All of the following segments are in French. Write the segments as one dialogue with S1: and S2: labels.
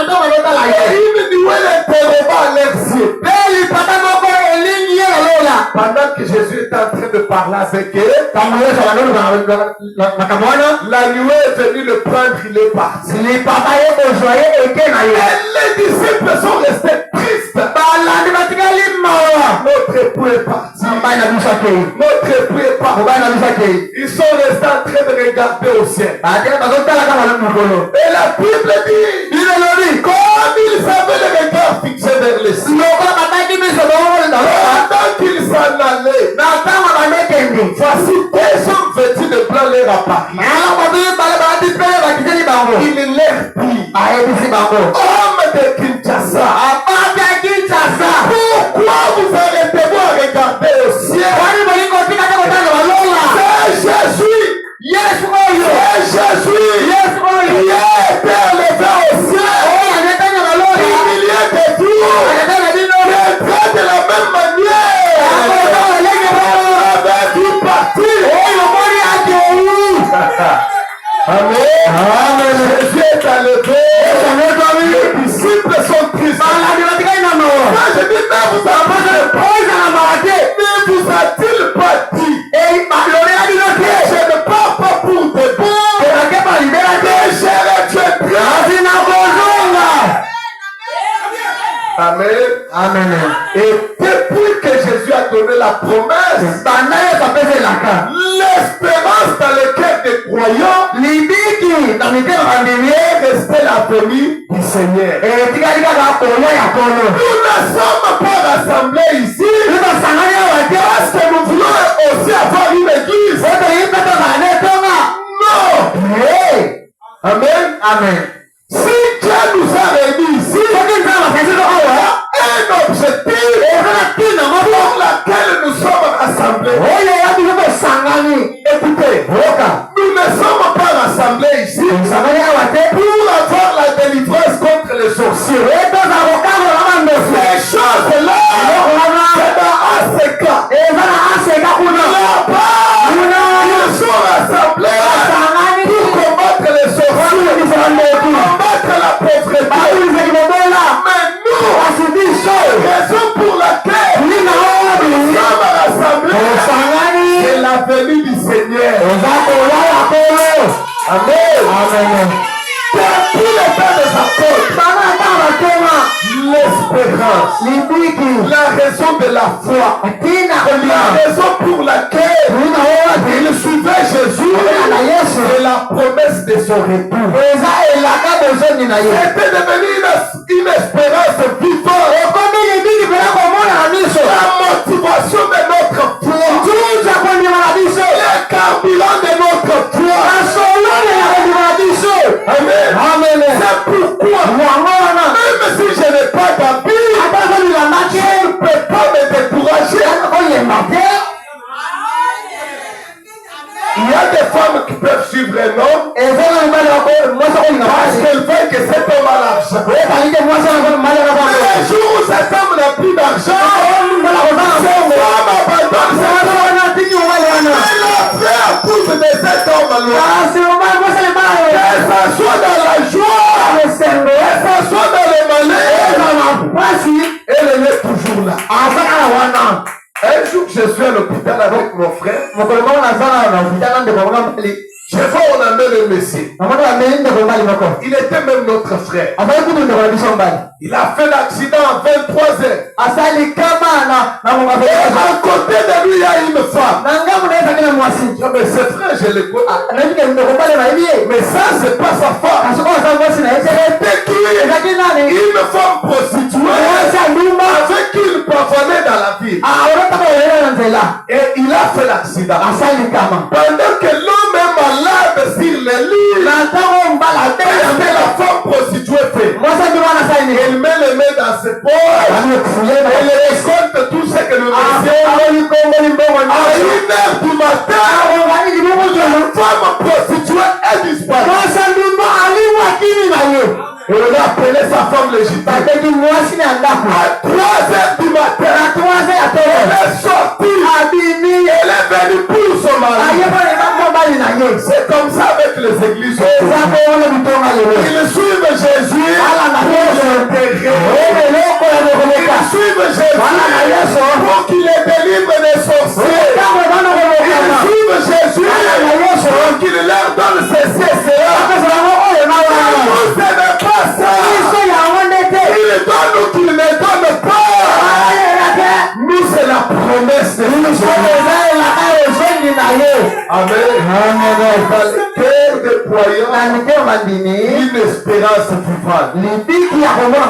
S1: il me dit, où est l'interroba à l'air ciel? Pendant que Jésus est en train de parler avec eux, la nuée est venue le prendre, il est parti. Et les disciples sont restés tristes. Notre époux est parti. Notre époux est parti. Ils sont restés en train de regarder au ciel. Et la Bible dit, comme ils avaient le regard fixé vers le ciel, pendant qu'ils s'en allaient, voici des hommes vêtus de blanc leur apparurent. Il leur dit, homme de Kinshasa, pourquoi vous arrêtez-vous à regarder au ciel? C'est Jésus. C'est Jésus qui est élevé au ciel. Il y a des jours, de la même manière. Avec une partie. Amen. Jésus est enlevé. Les disciples sont tristes. Je dis, mais vous a-t-il pas dit? Je ne pars pas pour te Amen. Amen. Et depuis que Jésus a donné la promesse, l'espérance dans le cœur des croyants restait la venue du Seigneur. Nous ne sommes pas rassemblés ici parce que nous voulons aussi avoir une église. Non. Amen. Amen. Si Dieu nous a réunis ici, un objectif pour lequel nous sommes rassemblés. Écoutez, nous ne sommes pas rassemblés ici pour avoir la délivrance contre les sorciers. Ces choses-là, c'est dans ACK. Là-bas, ils sont rassemblés pour combattre les sorciers, combattre la pauvreté. Mais nous, raison pour laquelle nous sommes rassemblés, c'est la venue du Seigneur. Amen. Depuis le temps des apôtres, l'espérance, la raison de la foi, la raison pour laquelle il suivait Jésus, c'est la promesse de son retour. C'était devenu une espérance vivante. La motivation de notre foi, le carburant de notre foi. Amen. C'est pourquoi, même si je n'ai pas d'habit, je ne peux pas me décourager. Il y a des femmes qui peuvent suivre un homme parce qu'elles veulent que cet homme a l'argent. Mais le jour où cet homme n'a plus d'argent, cette femme abandonne cet homme. Elle a fait à cause de cet homme-là. Qu'elle s'assoit dans la joie, qu'elle s'assoit dans le malheur, elle est toujours là. Un jour, je suis à l'hôpital avec mon frère. Je vois, on amène le Messie. Il était même notre frère. Il a fait l'accident à 23 heures. Et à côté de lui, il y a une femme. Mais ce frère, je le connais. Mais ça, c'est pas sa femme. C'était qui? Une femme prostituée avec qui il pavonnait dans la ville. Et il a fait l'accident. Pendant que l'homme est malade sur le lit, il a fait la femme prostituée fait. Elle met les mains dans ses poches. Elle récolte tout ce que nous faisions. À 1h du matin, la femme prostituée est disparue. Et on a appelé sa femme légitime. À 3h du matin, elle est sortie. Elle est venue pour son mari. C'est comme ça avec les églises. Ils suivent Jésus une espérance vivante. Maintenant,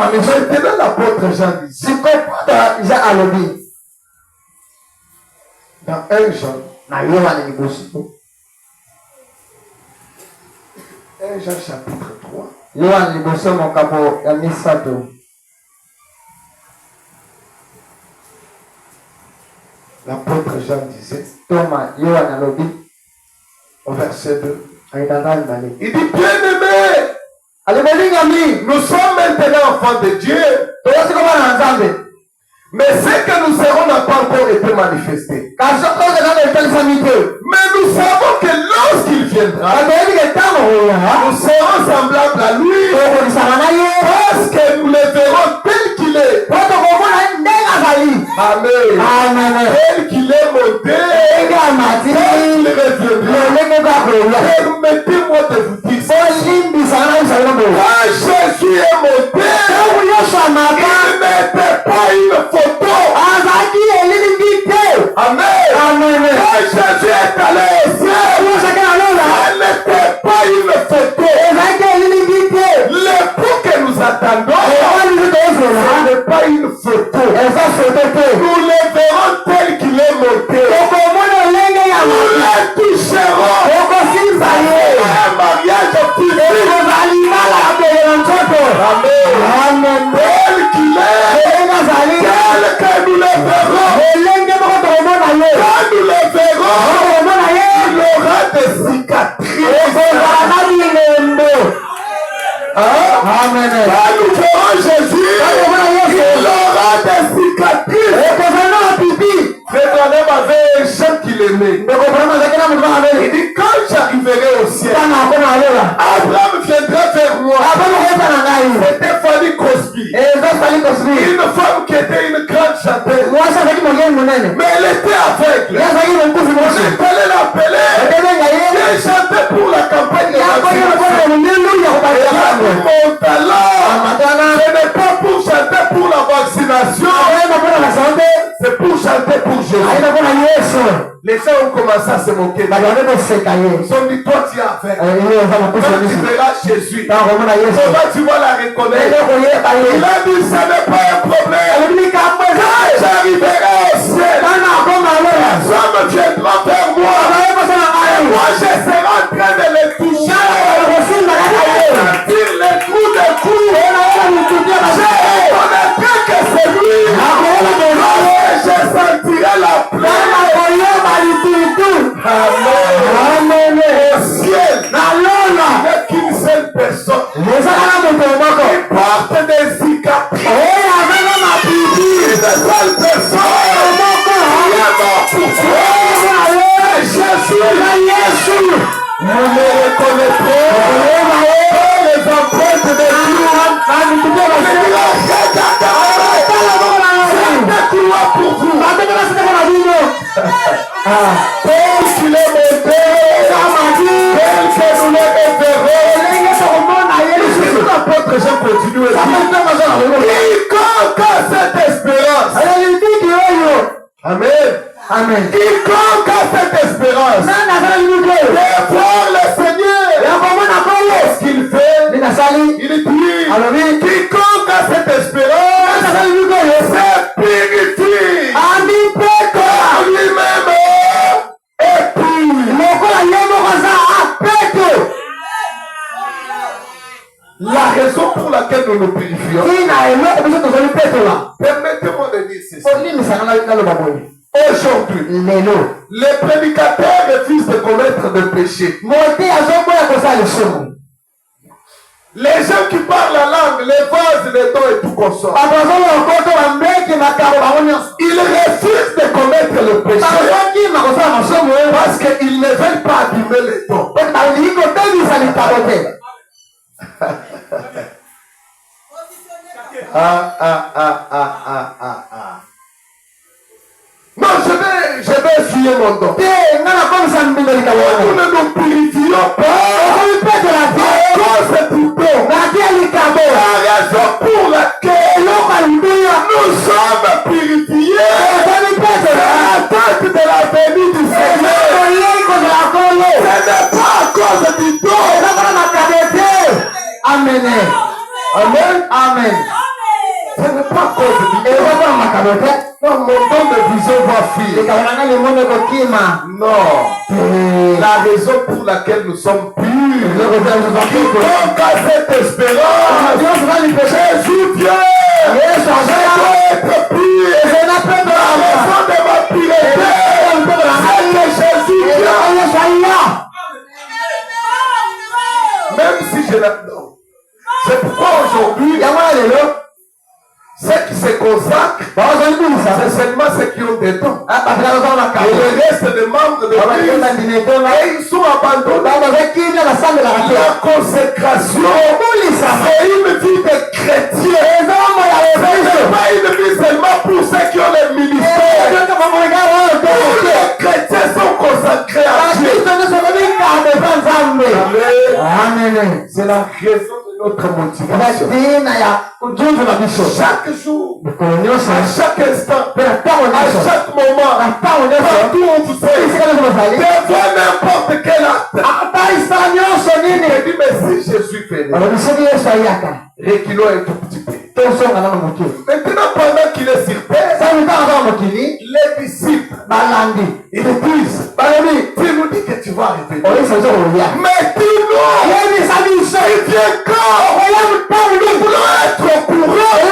S1: l'apôtre Jean dit, dans 1 Jean, 1 Jean chapitre 3, l'apôtre Jean disait, au verset 2, il dit, bien-aimés, nous sommes maintenant enfants de Dieu, mais ce que nous serons n'a pas encore été manifesté. Mais nous savons que lorsqu'il viendra, nous serons semblables à lui, parce que nous le verrons tel qu'il est. Amen. Tel qu'il est monté, tel qu'il reviendra. Permettez-moi de vous dire ça. Quand Jésus est monté, il n'était pas une photo. Amen. Quand Jésus est allé au ciel, elle n'était pas une photo. L'époux que nous attendons, ce n'est pas une photo. Nous le verrons tel qu'il est monté. Nous le toucherons. Un mariage physique. Amen. Tel qu'il est, tel que nous le verrons. Quand nous le verrons, il aura des cicatrices. Amen. Quand nous verrons Jésus, il aura des cicatrices. Abraham avait un chant qu'il aimait. Il dit, quand j'arriverai au ciel, Abraham viendra vers moi. C'était Fanny Crosby. Une femme qui était une grande chanteuse. Mais elle était aveugle. On est allé l'appeler. Elle chantait pour la campagne de mon talent, ce n'est pas pour chanter pour la vaccination, c'est pour chanter pour Jésus. Les gens ont commencé à se moquer. Ils ont dit, toi tu as fait. Quand tu verras Jésus, comment tu vas la reconnaître? Il a dit, ça n'est pas un problème. Quand j'arriverai au ciel, personne viendra vers moi. Et moi je serai en train de les toucher. Sentir les coups de coups. Je reconnaîtrai que c'est lui. Je sentirai la plaie. Amen. Au ciel, il n'y a qu'une seule personne qui porte des cicatrices. Et de telle personne qui est mort pour toi. Jésus, nous le reconnaîtrons. Les empreintes de Dieu. Pour vous. Tel qu'il est monté, tel que nous le verrons. L'apôtre Jean continue. Quiconque a cette espérance. Amen. Quiconque a cette espérance de voir le Seigneur, ce qu'il fait, il dit, quiconque a cette espérance se purifie car lui-même est pur. La raison pour laquelle nous nous purifions, permettez-moi de dire ceci. Aujourd'hui, les prédicateurs refusent de commettre de péché. Les gens qui parlent la langue, les vases, les dons et tout consort, ils refusent de commettre le péché parce qu'ils ne veulent pas abîmer les dons. Non, je vais essuyer mon don. Nous ne nous purifions pas à cause du don. La raison pour laquelle nous sommes purifiés, c'est l'attente de la venue du Seigneur. Ce n'est pas à cause du don. Amen.
S2: Amen.
S1: Ce n'est pas à cause de Dieu. Non, mon don de vision va fuir. Non. La raison pour laquelle nous sommes purs. Quiconque a cette espérance, Jésus vient. Je dois être pur. La raison de ma pureté, c'est que Jésus vient. Même si je l'adore. C'est pourquoi aujourd'hui, ceux qui se consacrent, c'est seulement ceux qui ont des dons. Et le reste des membres de l'Église, ils sont abandonnés. La consécration, c'est une vie de chrétien. C'est pas une vie seulement pour ceux qui ont les ministères. Tous les chrétiens sont consacrés à Dieu. Amen. C'est la raison de notre motivation. Chaque jour, à chaque instant, à chaque moment, partout où vous êtes, devant n'importe quel acte. Je dis, mais si Jésus venait, reculons un tout petit peu. Maintenant, pendant qu'il est sur terre, les disciples, ils lui disent, tu nous dis que tu vas arriver. Mais dis-nous, il vient quand? Nous voulons être au courant de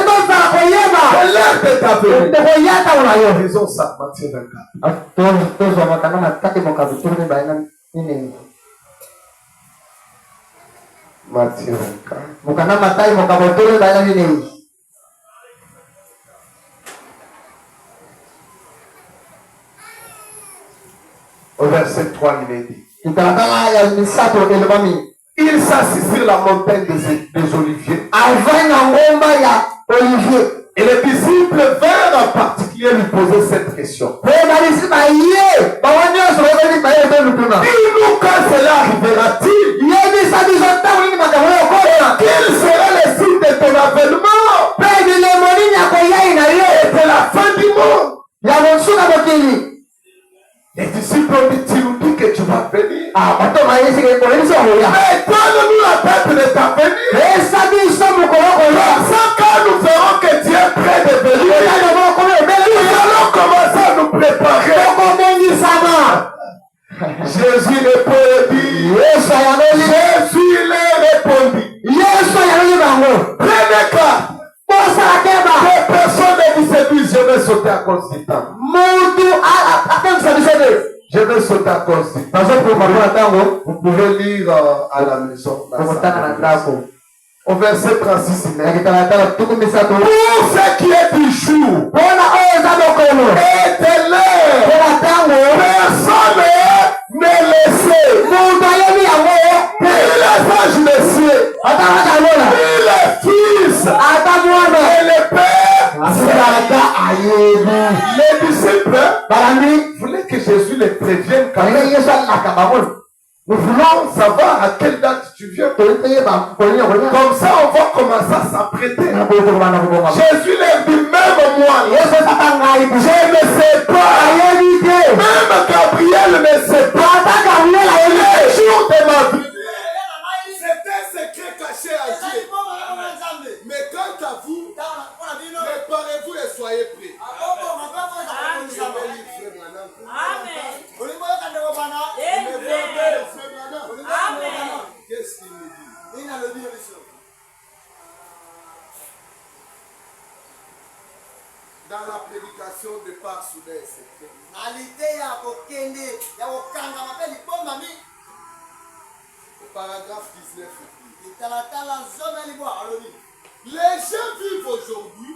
S1: l'heure de ta venue. Disons ça, Matthieu 24. Matthieu 24. Au verset 3, il est dit. Il s'assit sur la montagne des Oliviers. Et les disciples vinrent en particulier lui poser cette question. Dis-nous quand cela arrivera-t-il? Quel sera le signe de ton avènement? Et de la fin du monde. Les disciples ont dit, tu nous dis que tu vas venir. Mais donne-nous la date de ta venue. Comme ça, quand nous verrons que tu es prêt de venir, nous allons commencer à nous préparer. Jésus répondit. Jésus leur répondit. Prenez garde. Que personne ne vous séduise. Je vais sauter à cause du temps. Je vais sauter à cause du temps. Vous pouvez lire à la maison. Au verset 36, il est pour ce qui est du jour et de l'heure, personne n'est laissé. Ni les anges des cieux, ni les fils, et les pères. Les disciples voulaient que Jésus les prévienne quand même. Nous voulons savoir à quelle date tu viens. Comme ça, on va commencer à s'apprêter. Jésus leur dit, même moi, je ne sais pas. Même Gabriel ne sait pas. Les jours de ma vie. C'est un secret caché à Dieu. Mais quant à vous, préparez-vous et soyez prêts. Qu'est-ce qu'il me dit? Dans la prédication de part soudain, paragraphe 19. Les gens vivent aujourd'hui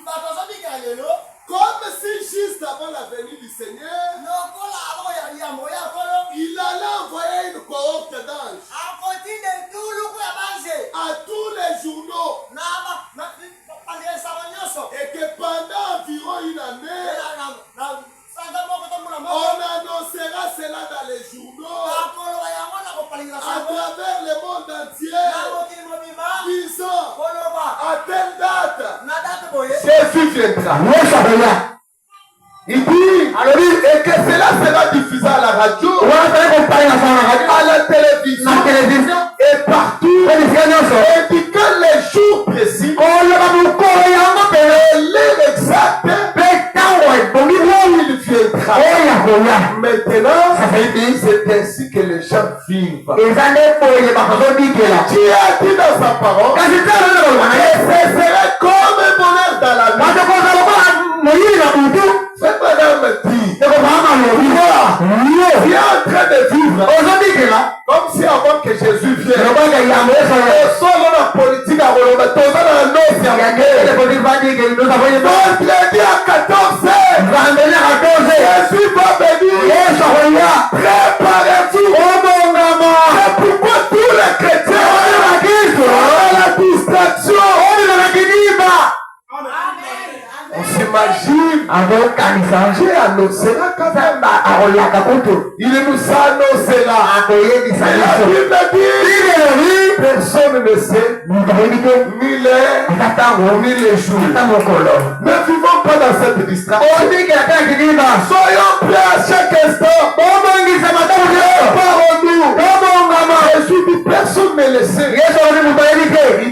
S1: comme si juste avant la venue du Seigneur, il allait envoyer une cohorte d'anges à tous les journaux et que pendant environ une année, on annoncera cela dans les journaux à travers le monde entier, disant à telle date Jésus viendra. Il dit, et que cela sera diffusé à la radio, à la télévision et partout, indiquant les jours précis, et l'heure exacte, où il viendra. Maintenant, c'est ainsi que les gens vivent. Dieu a dit dans sa parole que ce serait comme un bonheur dans la vie. Cette madame dit, tu es en train de vivre comme si avant que Jésus vienne, la politique à Roloba, notre dit à 14 heures, Jésus va venir. Préparez-vous. C'est pourquoi tous les chrétiens ont la distraction. On s'imagine Dieu annoncera quand même. Il nous annoncera. Et la Bible dit, personne ne sait ni l'heure ni les jours. Ne vivons pas dans cette distraction. Soyons prêts à chaque instant. Préparons-nous. Jésus dit, personne ne le sait. Il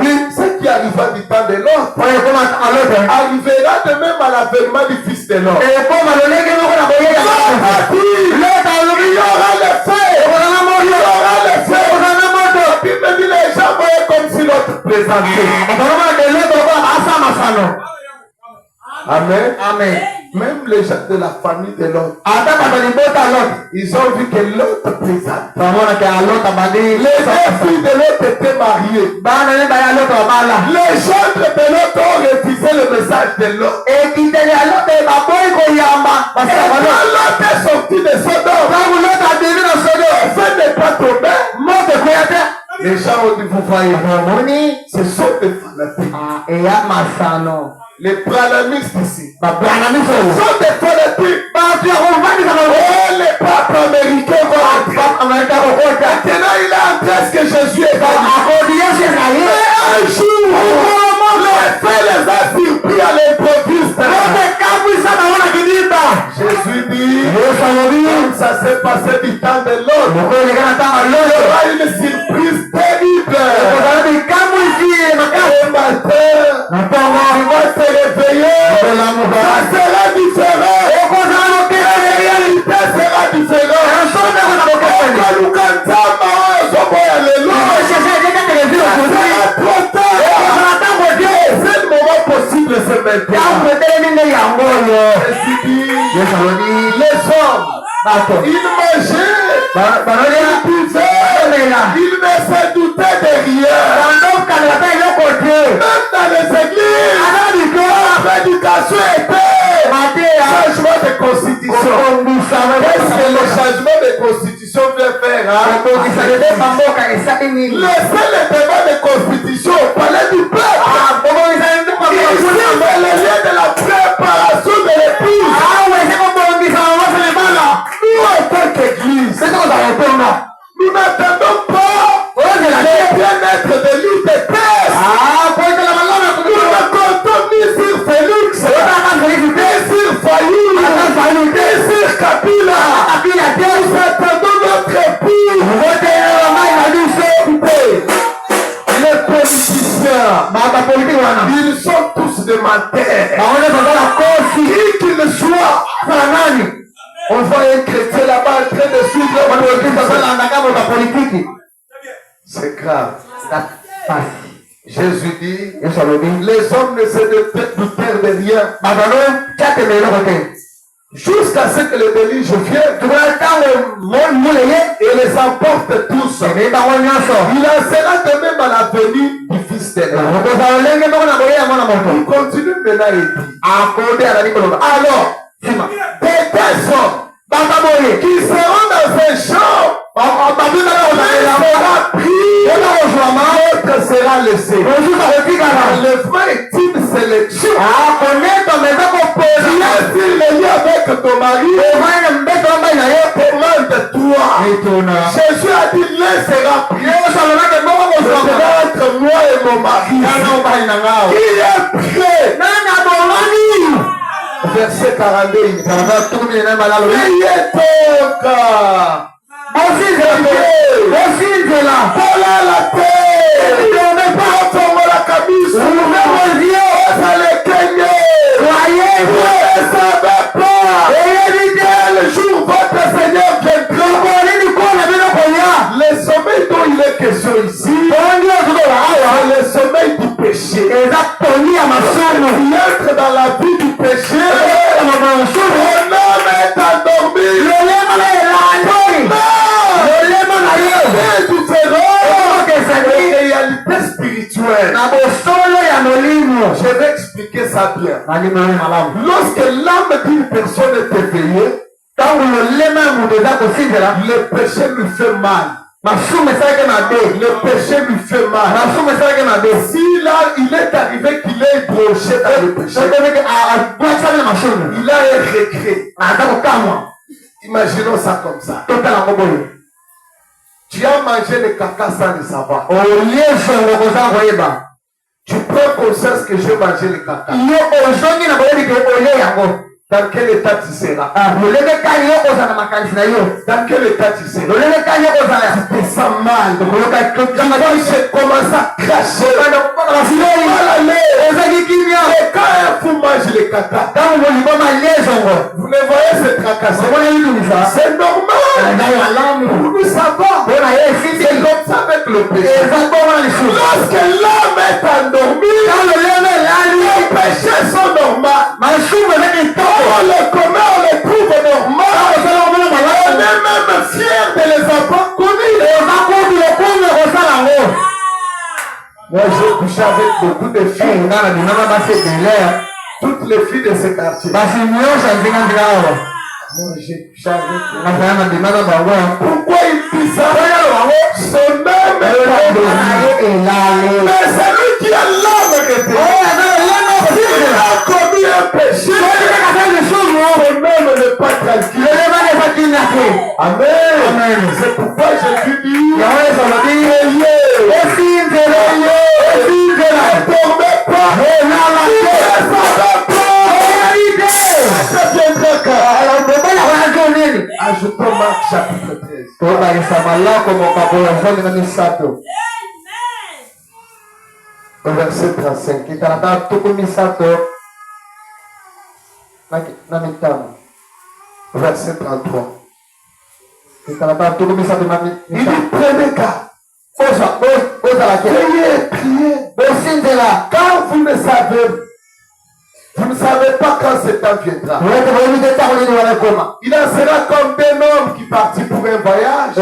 S1: dit, ce qui arriva du temps de l'autre arrivera de même à l'avènement du Fils de l'homme. Il y aura le feu. Il y aura le feu. La Bible dit, les gens voyaient comme si l'autre présentait. Amen. Amen. Même les gens de la famille de l'autre, ils ont vu que l'autre présente. Les filles de l'autre étaient mariées. Les gens de l'autre ont refusé le message de l'autre. Et quand l'autre est sorti de Sodome, afin de ne pas tomber, les gens ont dit, vous voyez, ce sont des fanatiques. Les branamistes ici, ce sont des fanatiques. Les papes américains vont entrer. Maintenant, il a entré ce que Jésus est venu. Mais un jour, les faits les a surpris à l'improviste. Jésus dit, comme ça s'est passé du temps de l'autre, il y aura une surprise terrible. Un matin, il va se réveiller, ça sera différent. La réalité sera différente. C'est le moment possible, c'est maintenant. Les hommes, ils mangeaient, ils buvaient, ils ne se doutaient de rien. Même dans les églises, la prédication était changement de constitution. Qu'est-ce que le changement de constitution vient faire? Laissez le débat de constitution au palais du peuple. Ici, c'est le lien de la préparation de l'épouse. Nous, en tant qu'église, nous n'attendons pas le bien-être de l'île de Perse. Nous ne comptons ni sur Félix, ni sur Fayoum, ni sur Kabila. Nous attendons notre épouse. Les politiciens, ils sont tous des menteurs. Qui qu'ils soient, on voit un chrétien là-bas en train de suivre la politique. C'est grave. Jésus dit, les hommes ne se doutèrent de rien. Jusqu'à ce que le déluge vienne et les emporte tous. Il en sera de même à la venue du Fils de l'homme. Il continue maintenant et dit, alors, des personnes qui seront dans un champ, l'autre sera laissé. L'enlèvement est une sélection. Si le lien avec ton mari, commande-toi. Jésus a dit, l'un sera pris. Ce sera entre moi et mon mari. Qui est prêt? Verset 42. Priez donc Le sommeil dont il est question ici, le sommeil du péché. Être dans la vie du péché, mon homme est endormi. C'est différent de réalité spirituelle. Je vais expliquer ça bien. Lorsque l'âme d'une personne est éveillée, le péché lui fait mal. Le péché lui fait mal. Si là il est arrivé qu'il est broché dans le péché, il a un regret. Imaginons ça comme ça. Tu as mangé le caca sans le savoir. Tu prends conscience que j'ai mangé le caca. Dans quel état tu seras? Dans quel état tu seras? Tu te sens mal. Je commence à cracher. Et quand un fou mange le caca, vous ne voyez ce tracasser. C'est normal. Nous savons. C'est comme ça avec le péché. Lorsque l'homme est endormi, les péchés sont normaux. On les commet, on les trouve normal. On est même fier de les avoir connus. Moi j'ai couché avec beaucoup de filles. Toutes les filles de ce quartier. Moi j'ai couché avec eux. Pourquoi il dit ça? Son âme est endormi. Mais c'est lui qui a l'âme retenue. Il a commis un péché. Son âme n'est pas tranquille. Amen. C'est pourquoi Jésus dit, ne dormez pas. Ajoutons Marc chapitre 13. Verset 35. Verset 33. Il dit prenez garde. Priez. Car vous ne savez pas quand ce temps viendra. Il en sera comme d'un homme qui partit pour un voyage.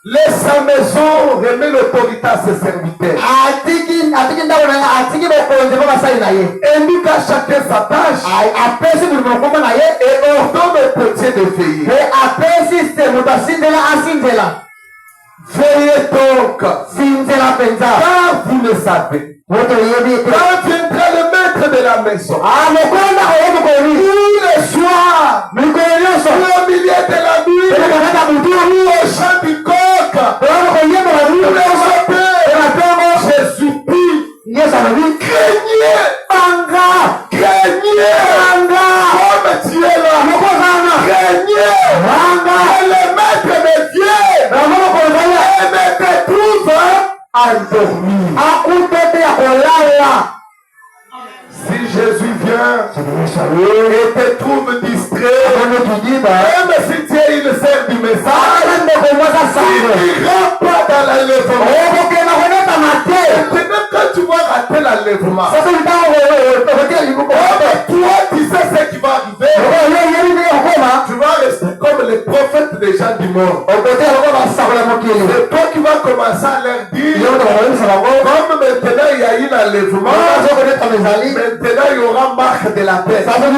S1: Laisse sa maison, remet l'autorité à ses serviteurs. Indique à chacun sa tâche. Et ordonne aux petits de veiller. Veillez donc, car vous le savez. Quand viendra le maître de la maison, tous les soirs, au milieu de la nuit, au chant du coq, je supplie, craignez, comme tu es là, craignez, et le maître des dieux, et me trouve endormi. Si Jésus vient et te trouve distrait, même si tu es une sœur du message, il n'ira pas dans l'enlèvement. Maintenant, quand tu vas rater l'enlèvement, toi, tu sais ce qui va arriver. Tu vas rester comme les prophètes des gens du monde. C'est toi qui vas commencer à leur dire, comme maintenant il y a eu l'enlèvement, maintenant il y aura marque de la paix. Après,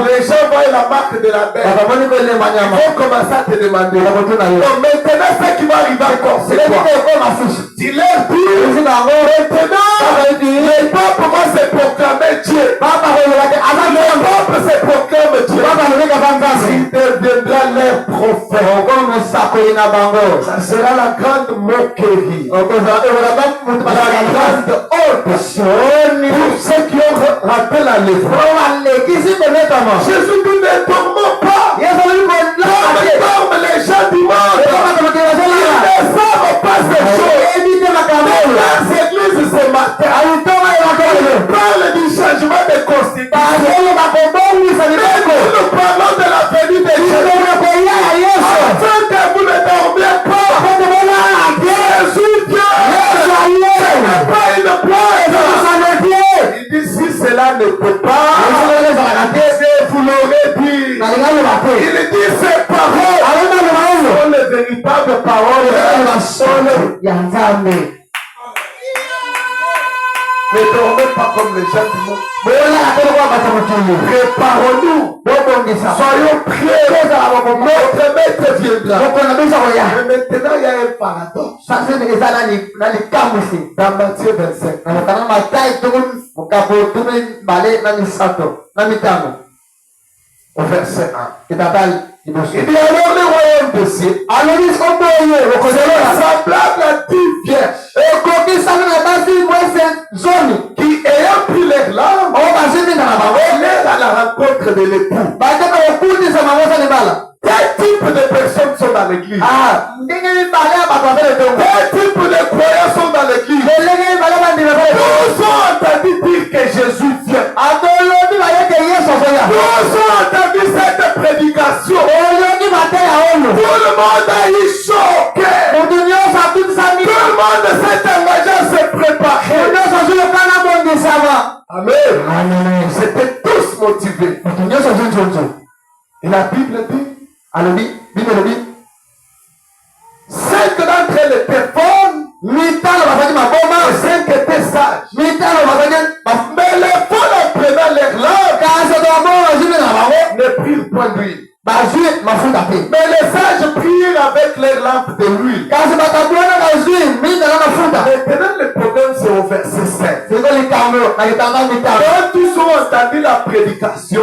S1: les gens voient la marque de la paix. Ils vont commencer à te demander. Donc maintenant, ce qui va arriver encore, c'est quoi? Tu leur dis, maintenant, les peuples vont se proclamer Dieu. Le peuple se proclame Dieu. Il deviendra leur prophète. Ça sera la grande moquerie. La grande honte pour ceux qui ont rappelle à l'effort. Jésus dit ne dormons pas. Comme les gens du monde. Ils ne savent pas ces choses. Les églises ce matin. On parle du changement de constitution. Nous parlons de la venue de Jésus. Afin que vous ne dormiez pas. Jésus vient. Ce n'est pas une blague. Il dit si cela ne peut pas, vous l'aurez dit. Il dit ces paroles sont les véritables paroles. Ne dormez pas comme les gens du monde. Préparons-nous. Soyons prêts. Notre maître viendra. Mais maintenant, il y a un paradoxe. Dans Matthieu 25. Au verset 1. Il dit alors le royaume de cieux c'est semblable à 10 vierges qui ayant pris leur lampe allèrent à la rencontre de l'époux. Quel type de personnes sont dans l'église? Quel type de croyants sont dans l'église? Tous ont entendu dire que Jésus vient. Tous ont entendu cette prédication. Tout le monde a eu choqué. Tout le monde s'est engagé à se préparer. Amen. C'était tous motivés. Et la Bible dit, 5 d'entre elles étaient bonnes, et 5 étaient sages. Mais les folles en prenant leur langue ne prirent point d'huile. Mais les sages prirent avec leurs lampes de l'huile. Maintenant le problème c'est au verset 7. Quand tous ont entendu la prédication,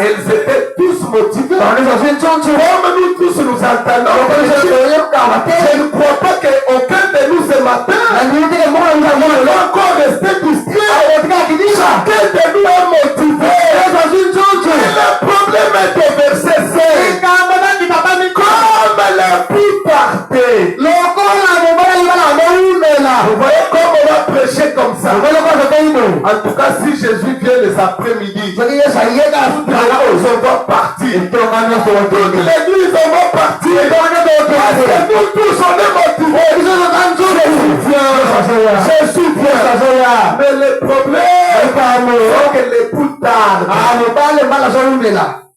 S1: ils étaient tous motivés. Comme nous tous nous entendons, je ne crois pas qu'aucun de nous ce matin va encore rester distrait. Chacun de nous est motivé. Le problème est au verset 5. Comme l'époux partait. Vous voyez comme on va prêcher comme ça. En tout cas, si Jésus vient les après-midi, on va partir. L'église, on va partir. Parce que nous tous, on est motivés. Jésus vient. Mais le problème, c'est que l'époux tarde.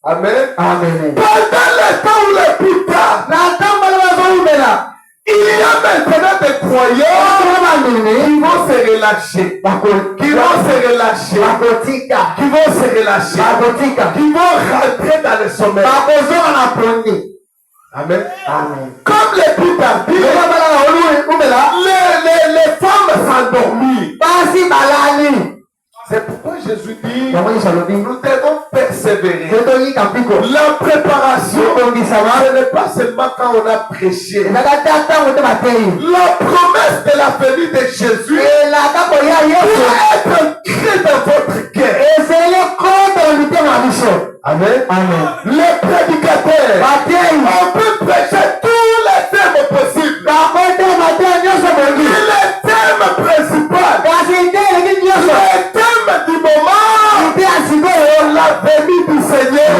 S1: Amen. Pendant le temps où l'époux tarde, il y a maintenant des croyants qui vont se relâcher, qui vont rentrer dans le sommeil. Amen. Comme l'époux tardive, les femmes s'endormirent. C'est pourquoi Jésus dit, nous devons persévérer. La préparation, ce n'est pas seulement quand on a prêché. La promesse de la venue de Jésus doit être ancrée dans votre cœur. Amen. Les prédicateurs, on peut prêcher tous les thèmes possibles. Mais le thème principal, le thème du moment, la venue du Seigneur.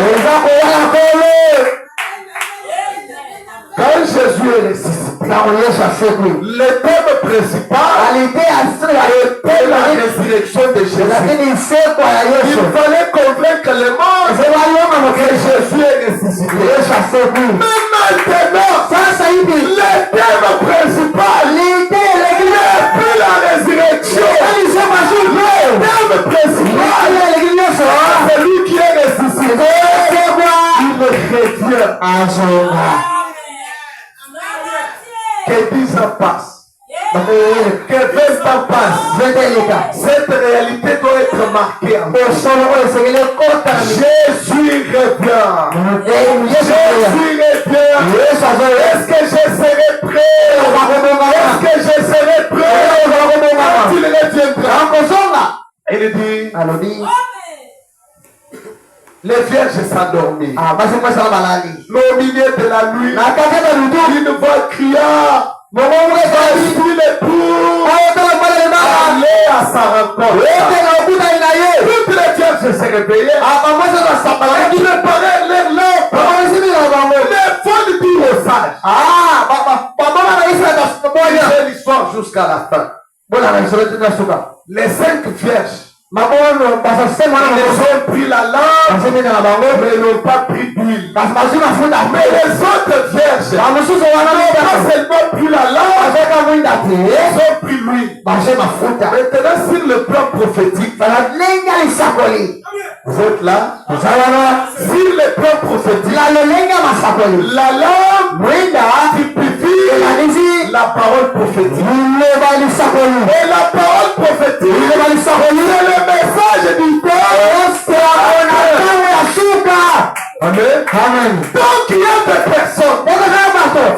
S1: Quand Jésus est ressuscité, le thème principal était la résurrection de Jésus. Il fallait convaincre le monde que Jésus est ressuscité. Mais maintenant, le thème principal n'est plus la résurrection. Le thème principal, c'est celui qui est ressuscité. Il revient. Que 10 ans passent, que 20 ans passent, cette réalité doit être marquée. Jésus revient. Est-ce que je serai prêt? Est-ce que je serai prêt quand il reviendra? Il dit, les vierges s'endormirent. Au milieu de la nuit, une voix cria, voici l'époux, allez à sa rencontre. Toutes les vierges se réveillaient, préparaient leurs lampes. Les folles dirent aux sages, c'est l'histoire jusqu'à la fin. Les 5 vierges, ils ont pris la lampe, mais ils n'ont pas pris d'huile. Mais les autres vierges, ils n'ont pas seulement pris la lampe, ils ont pris l'huile. Maintenant, sur le plan prophétique, vous êtes là? Sur le plan prophétique, la lampe typifie la parole prophétique. Et la parole prophétique, c'est le message du Père. Amen. Donc il y a des personnes.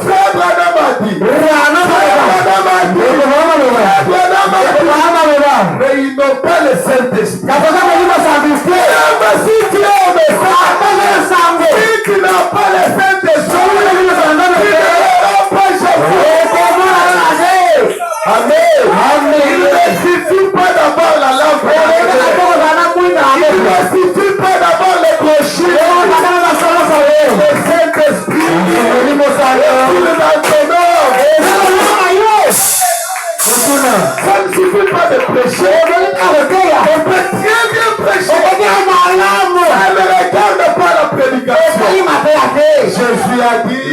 S1: Frère Branham a dit. Mais ils n'ont pas le Saint-Esprit. Mais si tu es au message, si tu n'as pas le Saint-Esprit, tu ne pas Jésus. Amen. Il ne suffit pas d'avoir la lampe. Il ne suffit pas d'avoir le crochet. Le Saint-Esprit. Ça ne suffit pas de prêcher. On peut très bien prêcher. Ça ne regarde pas la prédication. Jésus a dit,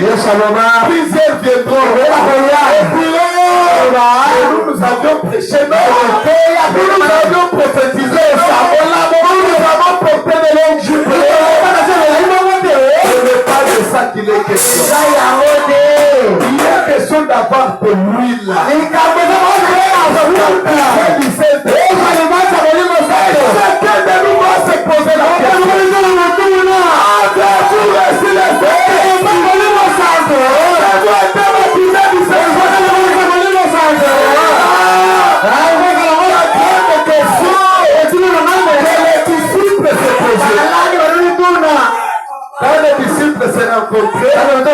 S1: plusieurs viendront. Nous avions prêché, nous avions prophétisé, nous avons porté des longues jupes. Ce n'est pas de ça qu'il est question. Il est question d'avoir de l'huile. Chacun de nous va se poser la question. Avez-vous reçu les quand les disciples se rencontraient, ils ne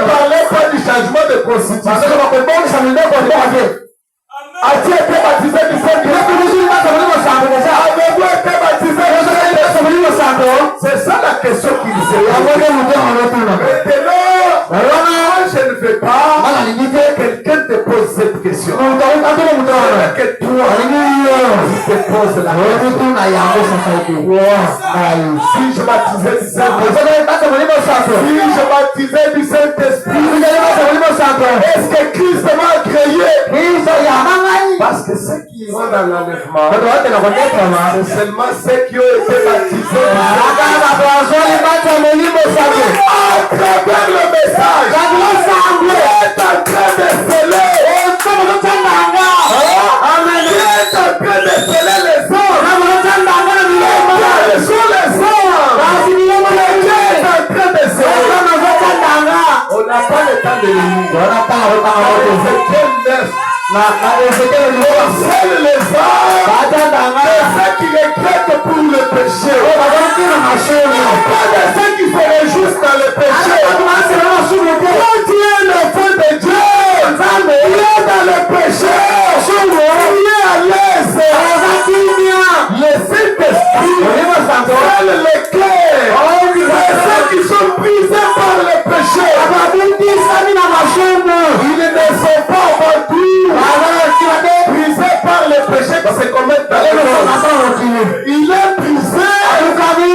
S1: parlaient pas du changement de constitution. As-tu été baptisé du Saint-Esprit? Avez-vous été baptisé du Saint-Esprit? C'est ça la question qu'il se Maintenant, je ne veux pas que quelqu'un te pose cette question. Que toi, tu te poses la question. Si je baptisais du Saint-Esprit, est-ce que Christ m'a créé? Parce que ceux qui iront dans l'enlèvement, c'est seulement ceux qui ont été baptisés à travers le message. Est en train de sceller. Amen. Est en train de sceller les hommes. Quels sont les hommes? Est en train de sceller. On n'a pas le temps de lire. On n'a pas le temps de lire. Seul les hommes, ceux qui regrettent pour le péché, pas de ceux qui se réjouissent dans le péché. Quand tu es l'enfant de Dieu, il est dans le péché, il est à l'aise. Le Saint-Esprit, seul les cœurs, ceux qui sont brisés par le péché, ils ne sont pas vendus. Brisé par le péché, c'est comme il est brisé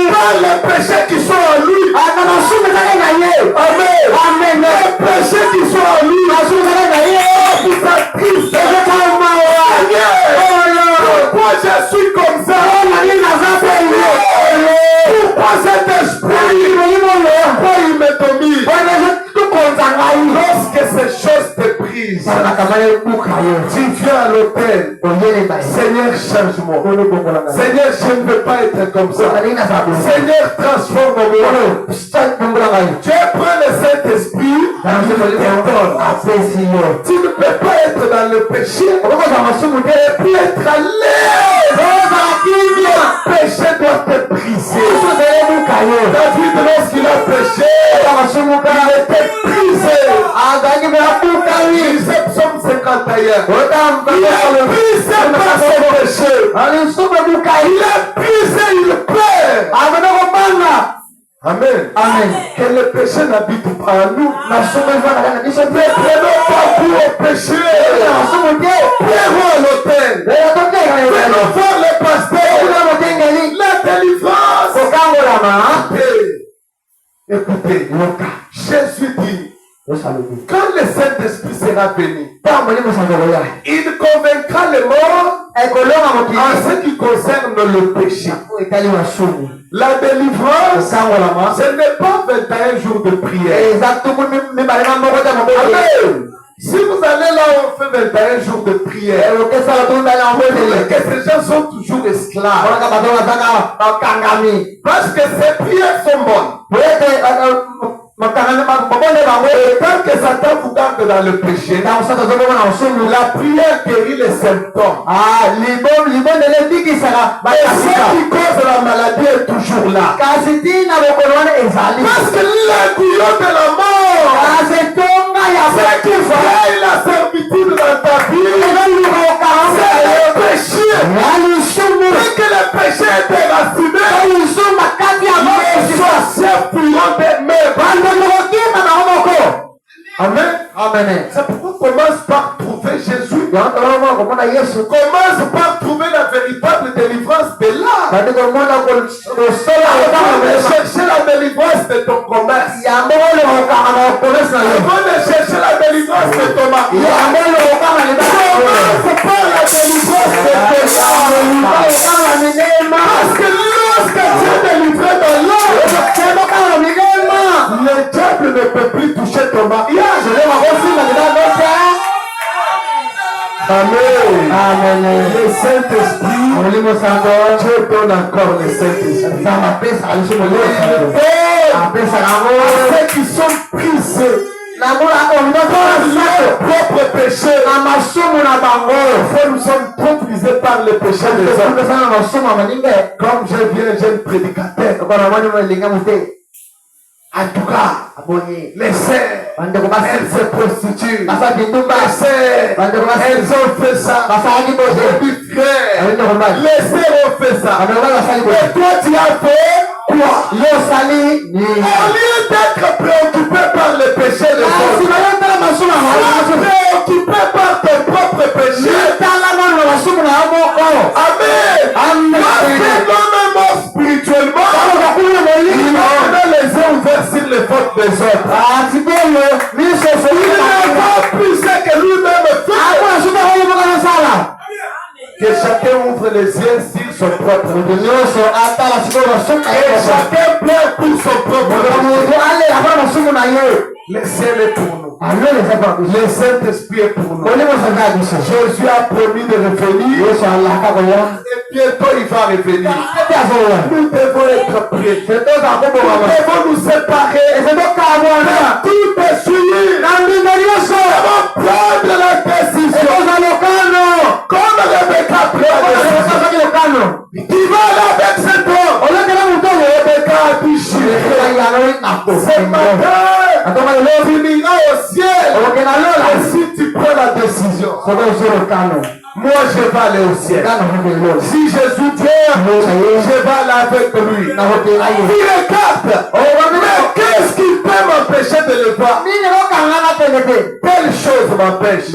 S1: par les péchés qui sont en lui. Amen. Amen. Les péchés qui sont en lui. Vous êtes triste. Pourquoi je suis comme ça? Pourquoi cet esprit? Pourquoi il me domine? Lorsque ces choses te brisent, tu viens à l'hôtel. Seigneur, change-moi. Seigneur, je ne veux pas être comme ça. Seigneur, transforme-moi. Tu prends le Saint-Esprit, tu me donnes. Tu ne peux pas être dans le péché et puis être à l'aise. Le péché doit te briser. David, lorsqu'il a péché, il était brisé. Lisez Psaume 51. Il est brisé par son péché. Il est brisé, il perd. Amen. Amen. Que le péché n'habite pas en nous. Ne prenons pas pour au péché. Prenons à l'autel. Prenons voir le pasteur. La délivrance. Écoutez, Jésus dit, quand le Saint-Esprit sera venu, il convaincra les morts en ce qui concerne le péché. La délivrance, ce n'est pas 21 jours de prière. Amen. Si vous allez là où on fait 21 jours de prière, que ces gens sont toujours esclaves. Parce que ces prières sont bonnes. Et tant que Satan vous garde dans le péché, la prière guérit les symptômes. Et ce qui cause la maladie est toujours là. Parce que l'aiguillon de la mort, c'est qui fait la servitude dans ta vie, c'est le péché. Dès que le péché est déraciné, les sorciers fuiront d'eux-mêmes. Amen. Amen. C'est pourquoi on commence par trouver Jésus. Commence par trouver la véritable délivrance de l'âme. Chercher la délivrance de ton commerce. Avant de chercher la délivrance de ton mari. Commence par la délivrance de ton âme. Parce que lorsque tu es délivré dans l'âme, le diable ne peut plus toucher ton mariage. Amen. Amen. Le Saint-Esprit, Dieu donne encore le Saint-Esprit. Ceux qui sont brisés par leur propre péché. Nous sommes trop brisés par le péché des hommes. Comme je viens, jeune prédicateur. En tout cas, les sœurs, elles se prostituent. Les sœurs, elles ont fait ça. Les frères, les sœurs ont fait ça. Et toi, tu as fait quoi? Au lieu d'être préoccupé par le péché des autres, préoccupé par tes propres péchés. Amen. Parce que l'homme est mort spirituellement, il a les yeux ouverts sur les fautes des autres. Il n'est pas plus que lui-même fait. Que chacun ouvre les yeux sur son propre. Et chacun pleure pour son propre. Le ciel est pour nous. Le Saint-Esprit est pour nous. Jésus a promis de revenir. Et bientôt il va revenir. Nous devons être prêts. Nous devons nous séparer. Tout est suivi. Nous devons prendre la décision. Comme Rebecca prend la décision. Qui va aller avec cet homme? Rebecca a dit ce matin, tu iras au ciel. Et si tu prends la décision, moi je vais aller au ciel. Si Jésus vient, je vais aller avec lui. Il regarde. Mais qu'est-ce qui peut m'empêcher de le voir? Quelle chose m'empêche?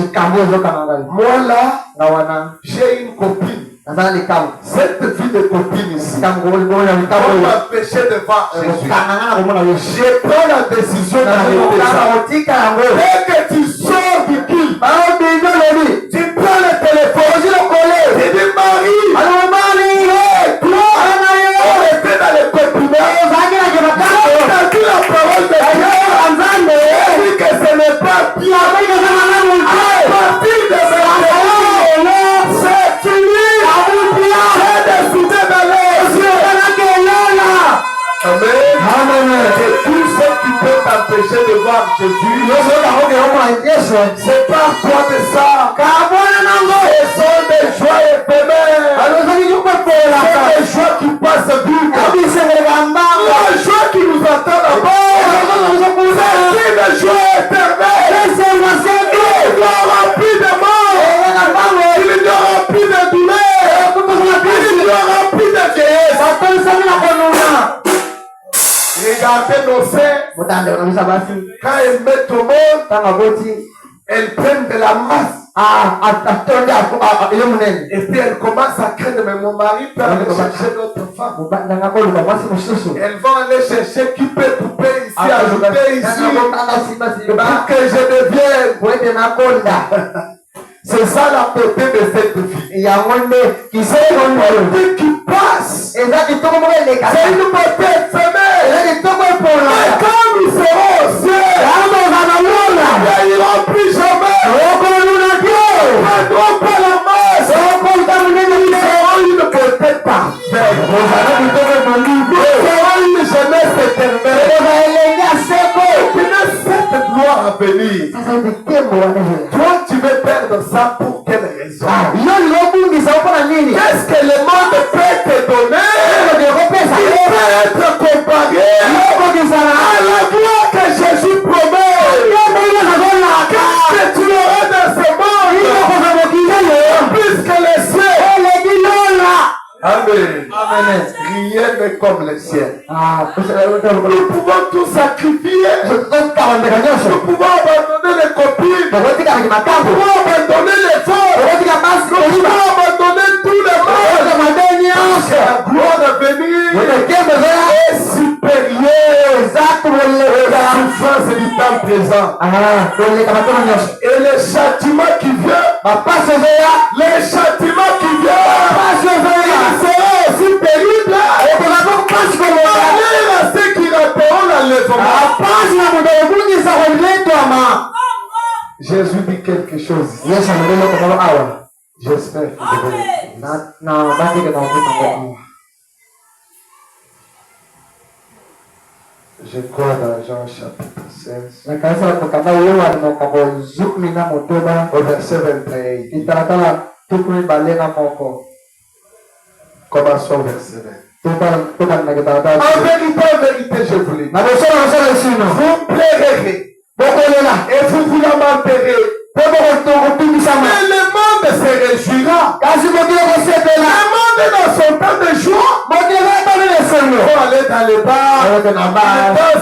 S1: Moi là, j'ai une copine. Cette vie de copine ici m'a empêché de voir Jésus. Je prends la décision d'arrêter ça. Dès que tu sors du culte, tu prends le téléphone, tu dis Marie, toi, on était dans le copinage. On a dit la parole de Dieu. On dit que ce n'est pas bien. À partir de maintenant, c'est fini. J'ai décidé d'aller au ciel. Amen. Amen. Et tout ce qui peut t'empêcher de voir Jésus, c'est par toi de Ce sont des joies éphémères. Ce sont des joies qui passent vite. La joie qui nous attend là-bas, c'est une joie éternelle. Il n'y aura plus de mort. Il n'y aura plus de douleur. Il n'y aura plus de vieillesse. Regardez nos sœurs. Quand elles mettent au monde, elles prennent de la masse. Et puis elles commencent à craindre, mais mon mari peut aller chercher d'autres femmes. Elles vont aller chercher qui peut couper ici, ajouter ici, pour que je devienne. C'est ça la beauté de cette vie. C'est une beauté qui passe. C'est une beauté éphémère. Mais quand nous serons au ciel, ils n'iront plus jamais. Ils ne prendront pas la masse. Ils seront une beauté parfaite. Nous serons une jeunesse éternelle. Cette gloire à venir. Toi, tu veux perdre ça pour quelle raison? Qu'est-ce que le monde peut te donner? Il peut être comparé à la gloire que Jésus promet. Qu'est-ce que tu auras dans ce monde? Puisque le ciel. Amen. Rien n'est comme le ciel. Nous pouvons tout sacrifier. Nous pouvons abandonner les copines. Nous pouvons abandonner les femmes. Nous pouvons abandonner tout le monde. La gloire à venir est supérieure à la souffrance du temps présent. Et le châtiment qui vient, les châtiments qui viennent, c'est aussi terrible. Malheur à ceux qui rateront l'enlèvement. Jésus dit quelque chose. J'espère que je crois dans Jean chapitre 16 au verset 21. Commençons au verset 20. En vérité, je vous le dis. Vous plairez et vous vous lamenterez. Mais le monde se réjouira. Le monde est dans son temps de joie. Ils vont aller dans les bars.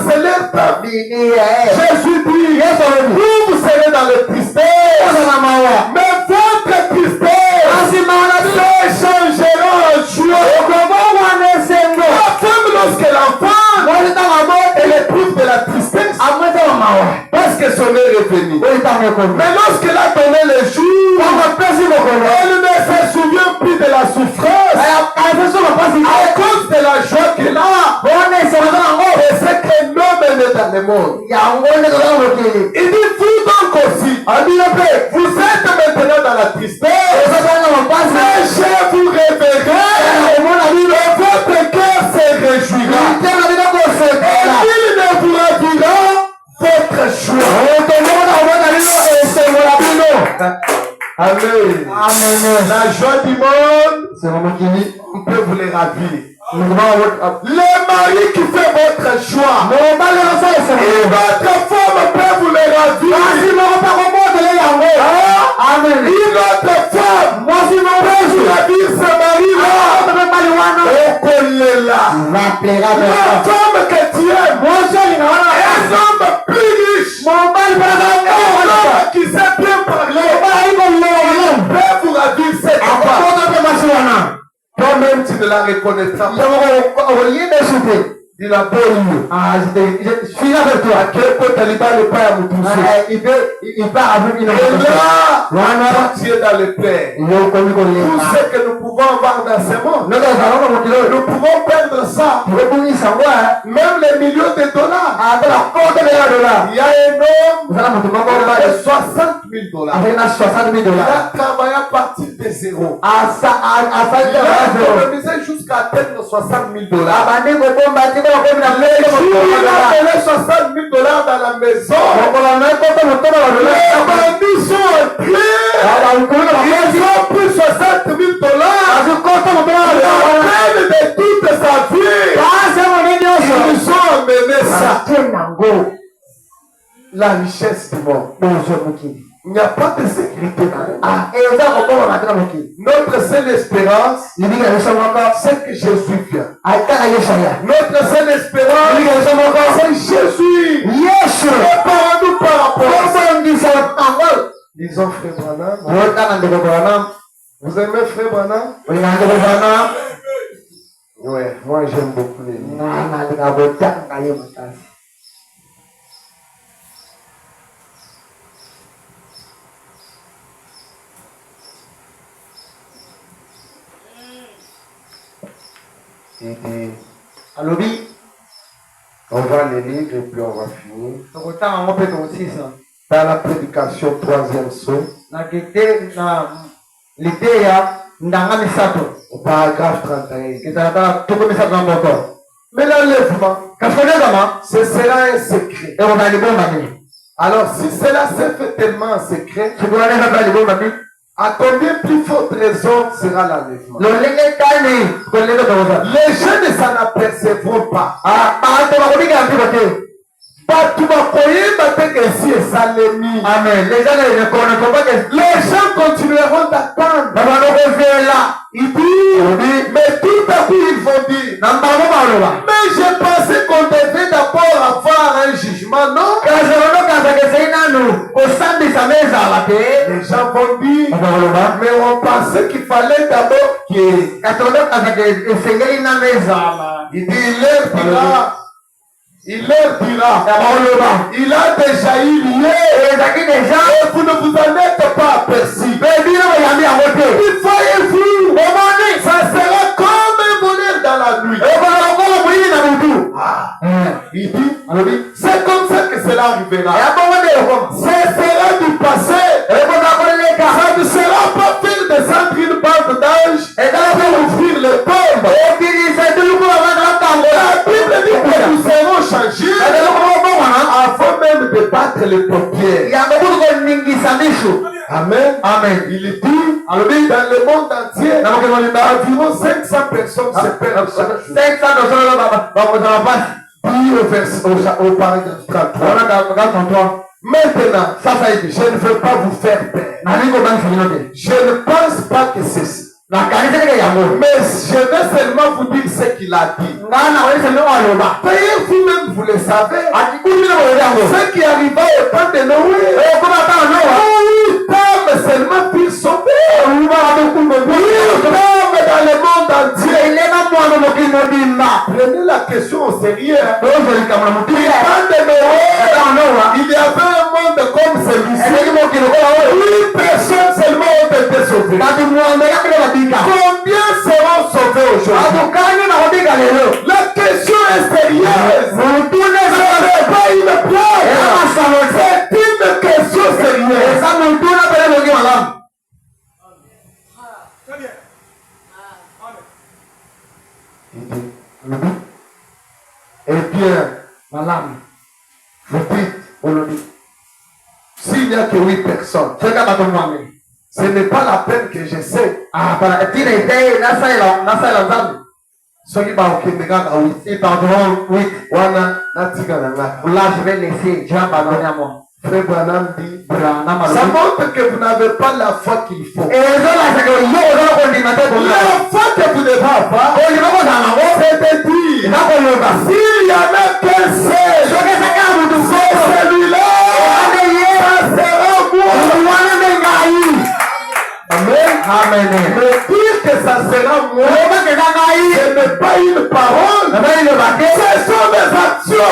S1: C'est leur temps. Jésus dit, vous serez dans le tristesse. Mais votre tristesse se changera en joie. La femme, lorsqu'elle enfante, elle éprouve de la tristesse. Parce que son heure est venue. Mais lorsqu'elle a donné le jour, elle ne se souvient plus de la souffrance à cause de la joie qu'elle a. Et c'est qu'un homme est dans le monde. Il dit, vous donc aussi, vous êtes maintenant dans la tristesse. Mais je vous réveillerai et votre cœur se réjouira. Et il ne vous ravira votre choix. Amen. La joie du monde, on peut vous les ravir. Le mari qui fait votre choix, et votre femme peut vous les ravir. Une autre femme peut vous ravir ce mari-là. La femme que tu aimes, un homme plus riche, un homme qui sait bien parler, peut vous ravir cette femme. Toi-même, tu ne la reconnaîtras pas. Il a beau je suis avec toi. Quel côté il va ne pas me toucher. Et là, tu es dans le Père. Tout ce que nous pouvons avoir dans ce monde, nous pouvons perdre ça. Même les millions de dollars. Il y a un homme qui a 60 000 $. Il a travaillé à partir de zéro. Il a économisé jusqu'à atteindre 60 000 $. Les jours, il a donné 60 000 $ dans la maison. Les bandits sont entrés. la richesse du monde. Il n'y a pas de sécurité dans le monde. Notre seule espérance, c'est que Jésus vient. Notre seule espérance, c'est Jésus. Préparons-nous par rapport. Disons frère Branham. Vous aimez frère Branham? Oui, moi j'aime beaucoup les livres. Il dit, on va les lire et puis on va finir. Dans la prédication 3e saut, au paragraphe 31. Mais l'enlèvement, ce sera un secret. Alors si cela s'est fait tellement en secret, à combien plus forte raison sera l'enlèvement? Les gens ne s'en apercevront pas. Amen. Les gens continueront d'attendre. Il dit, mais tout à coup ils vont dire, mais j'ai pensé qu'on devait d'abord avoir un jugement, non? Les gens vont dire, mais on pensait qu'il fallait d'abord qu'il il leur dira, il a déjà eu lieu et vous ne vous en êtes pas aperçu. Voyez-vous, ça sera comme un bonheur dans la nuit. Il dit, c'est comme ça que cela arrivera. Ce sera du passé. Ça ne sera pas faire descendre une bande d'anges pour ouvrir les tombes. La Bible dit que nous serons changés avant même de battre les paupières. Amen. Amen. Il dit, dans le monde entier, environ 500 personnes se perdent chaque jour. Au paragraphe 33. Maintenant, je ne veux pas vous faire peur. Je ne pense pas que c'est ça. Mais je vais seulement vous dire ce qu'il a dit. D'ailleurs, vous-même, vous le savez. Ce qui arriva au temps de Noé. Seulement pour sauver. Dans le monde entier. Prenez la question au sérieux. Il y avait un monde comme celui-ci. 8 personnes seulement ont été sauvées. Combien seront sauvés aujourd'hui? La question est sérieuse. Ce n'est pas une blague. C'est une question sérieuse. Eh bien, vous dites, s'il n'y a que 8 personnes, ce n'est pas la peine que j'essaie. Ceux qui m'ont occupé là, je vais laisser Jean pardonner à moi. Frère Branham dit, ça montre que vous n'avez pas la foi qu'il faut. La foi que vous devez avoir, c'est de dire, s'il y en a qu'un seul, c'est celui-là, ça sera moi. Amen. Amen. Mais dire que ça sera moi, ce n'est pas une parole, ce sont des actions.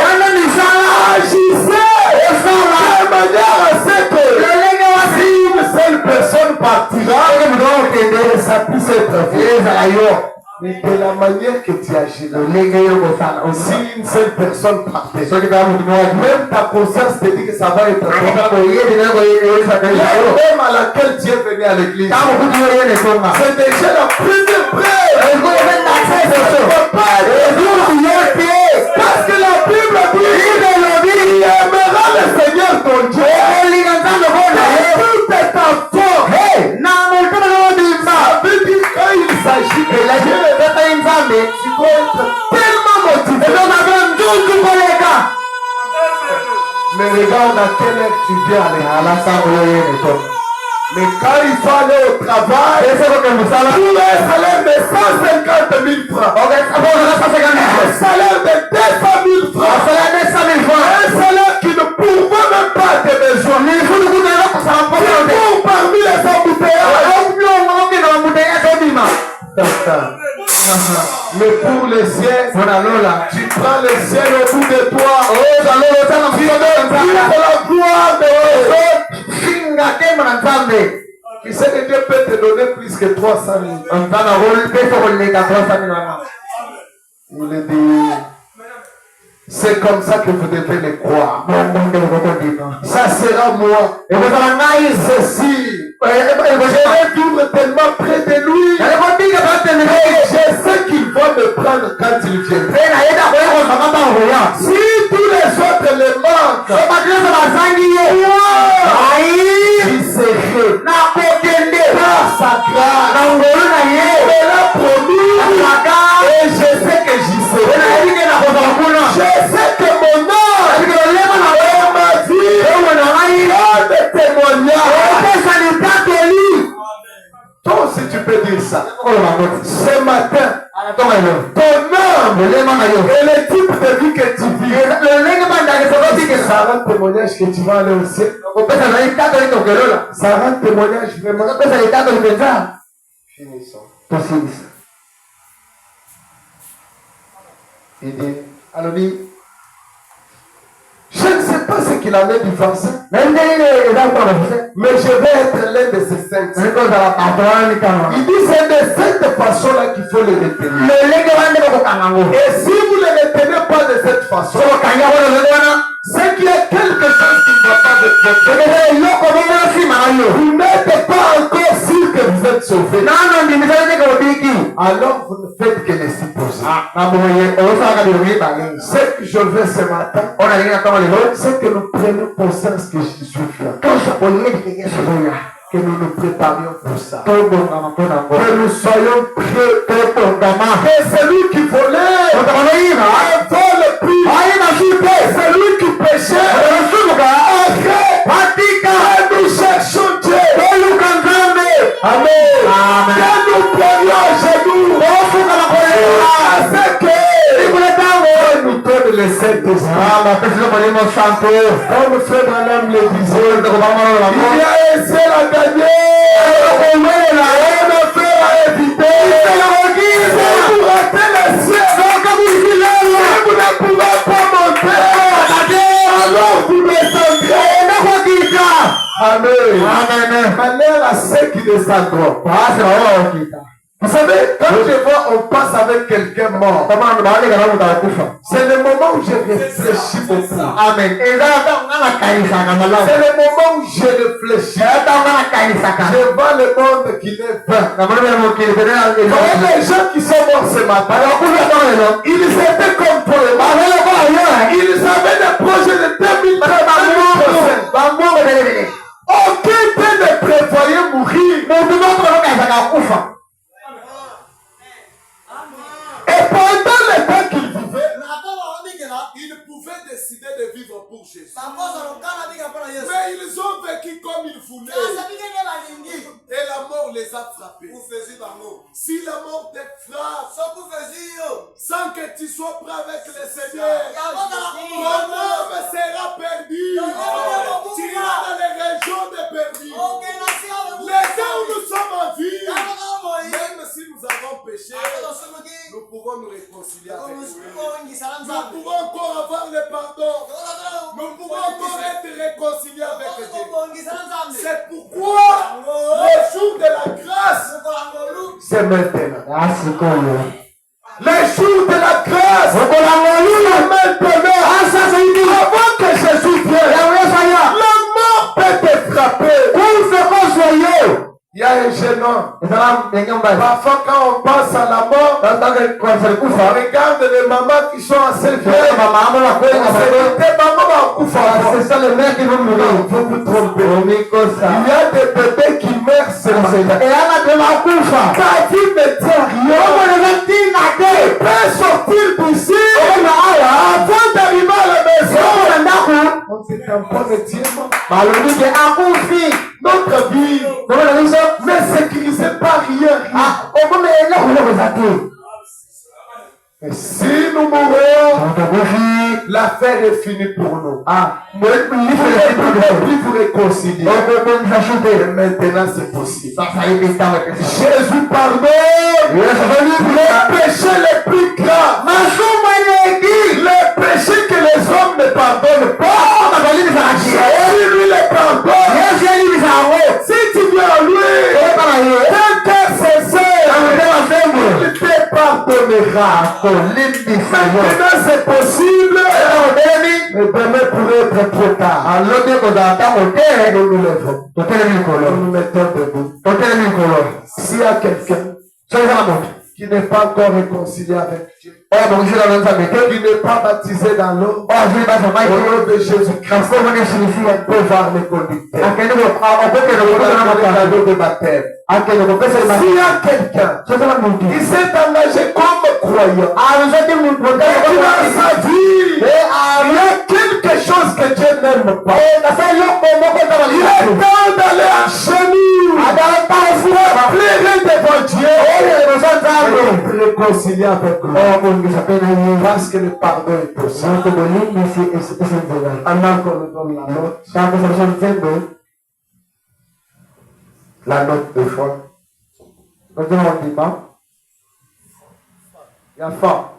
S1: Agissez de manière à ce que si une seule personne partira, ça puisse être fait. Mais de la manière que tu agis là, si une seule personne partait, même ta conscience te dit que ça va être bon. Même à laquelle tu es venu à l'église, c'est déjà la première preuve. Parce que la Bible dit, il aimera le Seigneur ton Dieu. Tout est en forme. Ça veut dire quand il s'agit de la Dieu, tu dois être tellement motivé. Mais regarde demande à quelle heure tu viens aller. Mais quand il faut aller au travail, pour un salaire de 150 000 francs, un salaire de 200 000 francs, un salaire qui ne pourvoit même pas tes besoins. C'est pour parmi les embouteillages. Mais pour le ciel, tu prends le ciel au bout de toi. Tu donnes la gloire de Dieu. Tu sais que Dieu peut te donner plus que 300 000. Il est dit, c'est comme ça que vous devez le croire. Ça sera moi. Ceci. Je vais vivre tellement près de lui. Et je sais qu'il va me prendre quand il viendra. Si tous les autres le manquent, il serait par sa grâce. Il l'a promis. Et je sais que j'y serai. Je sais que mon âme et ma vie ont des témoignages. Toi aussi tu peux dire ça. Ce matin, ton âme et le type de vie que tu vis, ça rend témoignage que tu vas aller au ciel. Ça rend témoignage vraiment. Finissons. Il dit, alors dit, je ne sais pas ce qu'il en est du français, mais je vais être l'un de ces cinq. Il dit c'est de cette façon-là qu'il faut les retenir. Et si vous ne les retenez pas de cette façon, c'est qu'il y a quelque chose qui ne va pas de votre côté. Vous n'êtes pas encore sûr que vous êtes sauvé. Alors vous ne faites que les supposer. Ce que je veux ce matin, c'est que nous prenions conscience que Jésus vient. Que nous nous préparions pour ça. Que nous soyons prêts. Que celui qui volait ne vole plus. Celui qui péchait que nous cherchons Dieu. Amen. Que nous prions à genoux. C'est que nous donne le Saint-Esprit. Comme frère Branham le disait, il y a un ciel à gagner. Un frère à éviter. Si vous ratez le ciel, si vous ne pouvez pas monter, alors vous descendrez. Amen. Malheur à ceux qui descendront. Vous savez, quand je vois on passe avec quelqu'un mort, c'est le moment où je réfléchis beaucoup. Amen. C'est le moment où je réfléchis. Je vois le monde qui est vain. Les gens qui sont morts ce matin, ils étaient comme pour le mal. Ils avaient des projets de 2030. Aucun ne prévoyait mourir. Et pendant le temps qu'il vivait, il pouvait décider de vivre pour Jésus. Mais ils ont vécu comme ils voulaient. Et la mort les a frappés. Si la mort te frappe, sans que tu sois prêt avec le Seigneur, ton âme sera perdue. Tu iras dans les régions de perdus. Les temps où nous sommes en vie, même si nous avons péché, nous pouvons nous réconcilier avec Dieu. Nous pouvons encore avoir le pardon. Nous pouvons encore être réconciliés avec Dieu. C'est pourquoi le jour de la grâce, c'est maintenant. Le jour de la grâce, c'est maintenant. Avant que Jésus vienne, la mort peut te frapper. Il y a un jeune homme. Parfois, quand on passe à la mort, on regarde les mamans qui sont assez vieilles. C'est ça le mec qui veut mourir. Vous vous trompez. Il y a des bébés qui meurent sur la ta vie ne tient rien. Il peut sortir d'ici avant d'arriver à la maison. On se tamponne Notre vie n'est sécurisée par rien. Et si nous mourons, l'affaire est finie pour nous. Vous ne vous réconcilier. Et maintenant c'est possible. Jésus pardonne les péchés les plus graves. Les péchés que les hommes ne pardonnent pas. Jésus lui les pardonne. Si tu viens à lui, d'un cœur sincère, il te pardonnera. Maintenant c'est possible. Mais demain pourrait être trop tard. Nous nous lèvons. Nous nous mettons debout. S'il y a quelqu'un qui n'est pas encore réconcilié avec Dieu, qui n'est pas baptisé dans l'eau, au nom de Jésus-Christ, on peut voir les conducteurs. De baptême. S'il y a quelqu'un qui s'est engagé comme croyant, et dans sa vie, il y a quelque chose que Dieu n'aime pas, il est temps d'aller à genoux, pleurer devant Dieu, et réconcilier avec lui. Parce que le pardon est possible. Maintenant qu'on nous donne la note de foi. Il y a foi.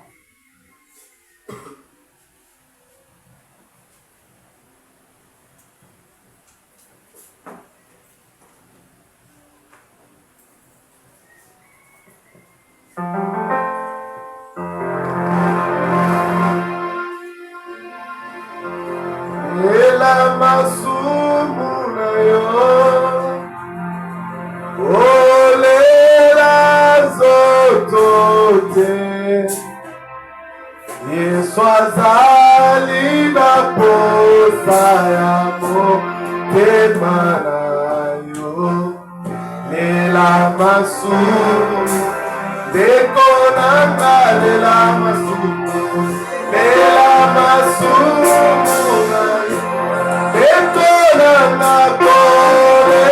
S1: Swazali na posa ya motema na yo lela masumu dekonanga lela masumu dekonanga kore